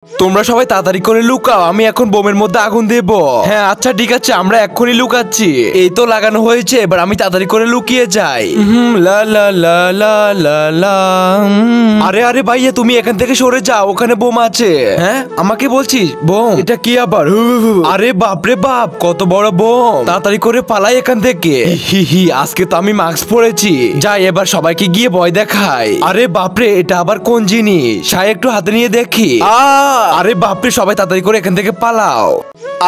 তোমরা সবাই তাড়াতাড়ি করে লুকাও, আমি এখন বোমের মধ্যে আগুন দেব। হ্যাঁ আচ্ছা ঠিক আছে, আমরা এক্ষুনি লুকাচ্ছি। এই তো লাগানো হয়েছে, এবার আমি তাড়াতাড়ি করে লুকিয়ে যাই। লা লা লা লা লা লা। আরে আরে ভাইয়া তুমি এখান থেকে সরে যাও, ওখানে বোম আছে। হ্যাঁ আমাকে বলছিস বোম? এটা কি আবার? আরে বাপরে বাপ, কত বড় বোম! তাড়াতাড়ি করে পালাই এখান থেকে। হি হি, আজকে তো আমি মাস্ক পরেছি। যাই এবার সবাইকে গিয়ে ভয় দেখাই। আরে বাপরে, এটা আবার কোন জিনিস? সাই একটু হাতে নিয়ে দেখি। আরে বাপরে, সবাই তাড়াতাড়ি করে এখান থেকে পালাও।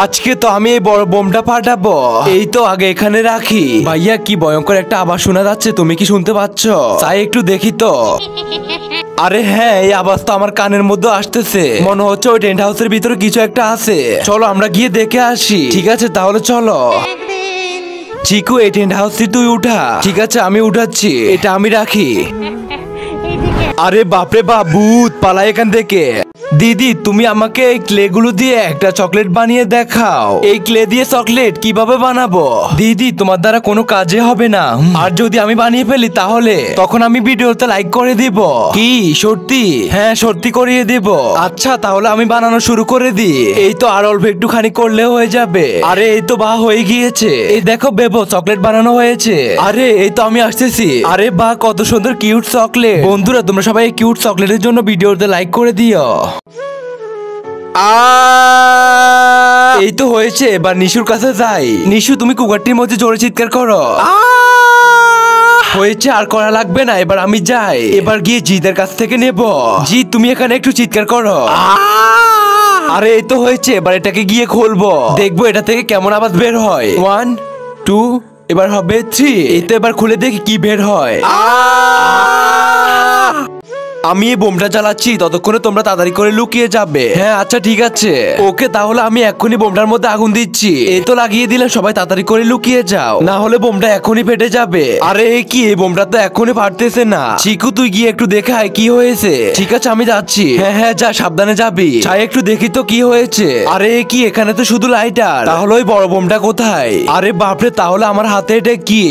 আজকে তো আমি এই বড় বোমটা ফাটাবো। এই তো আগে এখানে রাখি। ভাইয়া কি ভয়ঙ্কর একটা আওয়াজ শোনা যাচ্ছে, তুমি কি শুনতে পাচ্ছ? তাই একটু দেখি তো। আরে হ্যাঁ, এই আওয়াজ তো আমার কানের মধ্যে আসতেছে। মনে হচ্ছে ওই টেন্ট হাউসের ভিতরে কিছু একটা আছে। চলো আমরা গিয়ে দেখে আসি। ঠিক আছে তাহলে চলো। চিকু এই টেন্ট হাউসে তুই উঠা। ঠিক আছে আমি উঠাচ্ছি, এটা আমি রাখি। আরে বাপরে বাপ, ভূত! পালা এখান থেকে। দিদি তুমি আমাকে এই ক্লে গুলো দিয়ে একটা চকলেট বানিয়ে দেখাও। এই ক্লে দিয়ে চকলেট কিভাবে বানাবো? দিদি তোমার দ্বারা কোনো কাজে হবে না। আর যদি আমি বানিয়ে ফেলি তাহলে তখন আমি ভিডিওতে লাইক করে দিব। কি সত্যি? হ্যাঁ সত্যি করিয়ে দিব। আচ্ছা তাহলে আমি বানানো শুরু করে দিই। এই তো আর অল্প একটুখানি করলে হয়ে যাবে। আরে এই তো বাহ হয়ে গিয়েছে। এই দেখো বেবো, চকলেট বানানো হয়েছে। আরে এই তো আমি আসতেছি। আরে বাহ, কত সুন্দর কিউট চকলেট। বন্ধুরা তোমরা সবাই এই কিউট চকলেটের জন্য ভিডিওতে লাইক করে দিও। এই তো হয়েছে, এবার নিশুর কাছে যাই। নিশু তুমি কুকারটির মধ্যে জোরে চিৎকার করো। হয়েছে, আর করা লাগবে না, এবার আমি যাই। এবার গিয়ে জিদের কাছ থেকে নেব। জি তুমি এখানে একটু চিৎকার করো। আরে এই তো হয়েছে, এবার এটাকে গিয়ে খুলবো, দেখবো এটা থেকে কেমন আওয়াজ বের হয়। 1 2 এবার হবে 3। এই তো এবার খুলে দেখি কি বের হয়। আমি এই বোমটা জ্বালাচ্ছি, ততক্ষণে তোমরা তাড়াতাড়ি করে লুকিয়ে যাবে। হ্যাঁ আচ্ছা ঠিক আছে। ওকে তাহলে আমি এক্ষুনি বোমটার মধ্যে আগুন দিচ্ছি। এই তো লাগিয়ে দিলে, সবাই তাড়াতাড়ি করে লুকিয়ে যাও, না হলে বোমটা এখনই ফেটে যাবে। আরে কি, এই বোমটা তো এখনই ফাটতেছে না। চিকু তুই গিয়ে একটু দেখে আয় কি হয়েছে। ঠিক আছে আমি যাচ্ছি। হ্যাঁ হ্যাঁ যা, সাবধানে যাবি। চাই একটু দেখি তো কি হয়েছে। আরে কি, এখানে তো শুধু লাইটার, তাহলে ওই বড় বোমটা কোথায়? আরে বাপরে, তাহলে আমার হাতে এটা কি?